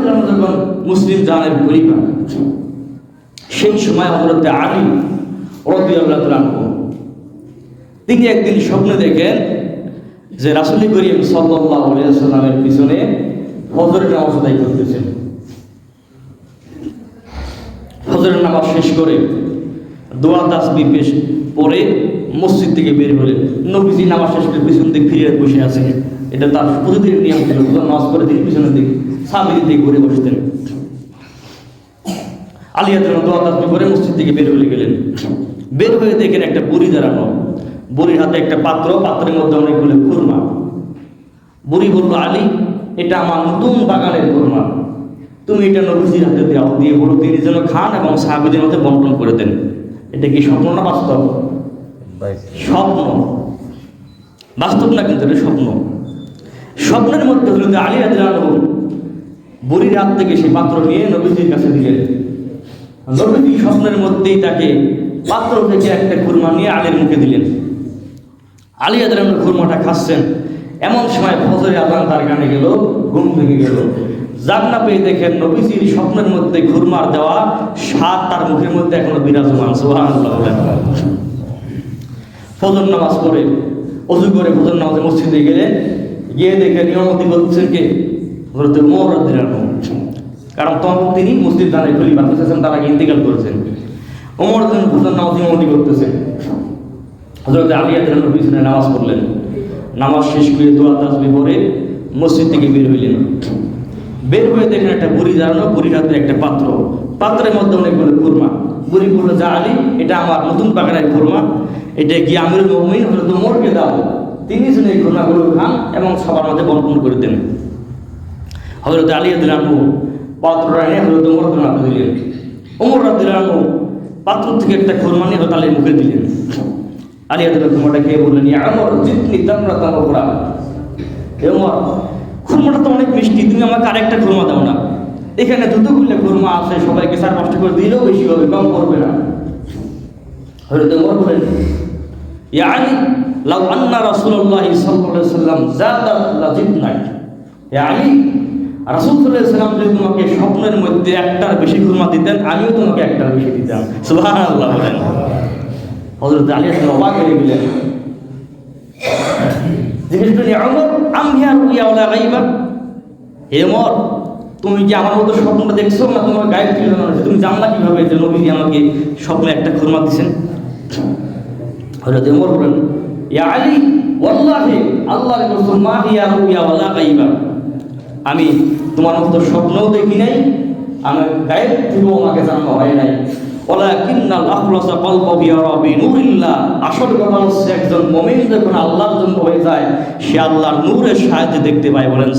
রাদিয়াল্লাহু আনহু যখন মুসলিম জানের খলিফা, সেই সময় হযরত আলী রাদিয়াল্লাহু আনহু তিনি একদিন স্বপ্নে দেখেন যে রাসূল করিম সাল্লাল্লাহু আলাইহি ওয়াসাল্লামের পিছনে ফজরের নামাজ আদায় করতেছেন। ফজরের নামাজ শেষ করে দোয়া তাসবিহ পেশ পরে মসজিদ থেকে বের হলেন। নবীজি নামাজ শেষ করে পিছন দিকে ফিরে বসে আছেন। এটা তার প্রতিদিন নিয়ম ছিল। নামাজ পড়ে তিনি পিছনের দিকে সামনের দিকে ঘুরে বসতেন। আলী রাদিয়াল্লাহু দোয়া তাসবিহ করে মসজিদ থেকে বের হয়ে গেলেন। বের হয়ে দেখেন একটা বুড়ি দাঁড়ানো, বুড়ির হাতে একটা পাত্র, পাত্রের মধ্যে অনেকগুলো খুরমা। বুড়ি বলল, আলী, এটা আমার নতুন বাগানের খুরমা, তুমি এটা নবীজির হাতে দাও, দিয়ে বলো তিনি যেন খান এবং সাহাবীদের মধ্যে বন্টন করে দেন। এটা কি স্বপ্ন না বাস্তব? স্বপ্ন, বাস্তব না, কিন্তু এটা স্বপ্ন। স্বপ্নের মধ্যে হলো যে আলী রাদিয়াল্লাহু আনহু বুড়ির হাত থেকে সেই পাত্র নিয়ে নবীজির কাছে দিলেন। নবীজি স্বপ্নের মধ্যেই তাকে পাত্র থেকে একটা খুরমা নিয়ে আলীর মুখে দিলেন। আলী রাদিয়াল্লাহু আনহু খুরমাটা খাচ্ছেন, এমন সময় ফজরের আযান তার কানে গেল, ঘুম ভেঙে গেল। জাগনা পেয়ে দেখেন নবীজির স্বপ্নের মধ্যে খুরমার দেওয়া স্বাদ তার মুখের মধ্যে এখনো বিরাজমান। সুবহানাল্লাহ। ফজর নামাজ পড়ে ওযু করে ফজর নামাজে মসজিদে গেলেন। গিয়ে দেখেন ইমামতি করছেন কে? হযরত ওমর রাদিয়াল্লাহু আনহু। কারণ তখন তিনি মুসলিম জানের খলিফা ছিলেন, তার আগে ইন্তেকাল করেছেন। ওমর ফজর নামাজ ইমামতি করতেছেন। হযরত আলী রাদিয়াল্লাহু আনহু পিছনে নামাজ পড়লেন। নামাজ শেষ করে দোয়া তাসবিহ পড়ে মসজিদ থেকে বের হইলেন। বের হয়ে দেখেন একটা বুড়ি দাঁড়ানো, বুড়ির হাতে একটা পাত্র, পাত্রের মধ্যে অনেকগুলো খুরমা। বুড়ি বলল, যা আলী, এটা আমার নতুন বাগানের খুরমা, এটা গিয়ে আমিরুল মুমিনিন হযরত ওমরকে দাও, তিনি যেন এই খুরমাগুলো খান এবং সবার মধ্যে বন্টন করে দেন। হযরত আলী রাদিয়াল্লাহু আনহু পাত্রটা এনে হযরত ওমরকে হাতে দিলেন। ওমর রাদিয়াল্লাহু আনহু পাত্র থেকে একটা খুরমা নিয়ে হযরত আলীর মুখে দিলেন। আলী রাদিয়াল্লাহু আনহু খুরমাটা খেয়ে বললেন, ইয়া ওমর জিতনি তামরাতান উখরা, হে ওমর, খুরমাটা তো অনেক মিষ্টি, তুমি আমাকে আরেকটা খুরমা দাও না। এখানে যতগুলো খুরমা আছে সবাইকে 4-5টা করে দিলেও বেশি হবে, কম করবে না। হযরত ওমর বলেন, ইয়া আলী, লাউ আন্না রাসূলুল্লাহ সাল্লাল্লাহু আলাইহি ওয়াসাল্লাম যাদা লাজিদনা। ইয়া আলী, রাসূল সাল্লাল্লাহু আলাইহি ওয়াসাল্লাম যদি তোমাকে স্বপ্নের মধ্যে একটার বেশি খুরমা দিতেন, আমিও তোমাকে একটার বেশি দিতাম। সুবহানাল্লাহ বলেন। হযরত আলী অবাক হয়ে গেলেন। জিজ্ঞেস করলেন, ওমর আমহিয়া রুইয়া ওয়ালা গায়বা, হে ওমর, তুমি কি আমার মতো স্বপ্নটা দেখছো না তোমার গায়েব ছিল না? তুমি জানলা কিভাবে যে নবীজি আমাকে স্বপ্নে একটা খুরমা দিয়েছেন? হযরত ওমর বলেন, ইয়া আলী, ওয়াল্লাহি আল্লাহর কসম, মা হিয়া রুইয়া ওয়ালা গায়বা, আমি তোমার মতো স্বপ্নও দেখি নাই, আমার গায়েব থেকেও আমাকে জানা হয় নাই। ওয়ালাকিন্নাল আখলাসা কলবু ইয়ারা বিনুরিল্লাহ, আসল কথা হচ্ছে একজন মুমিন যখন আল্লাহর জন্য হয়ে যায়, সে আল্লাহর নূরের সাহায্যে দেখতে পায়। বলেন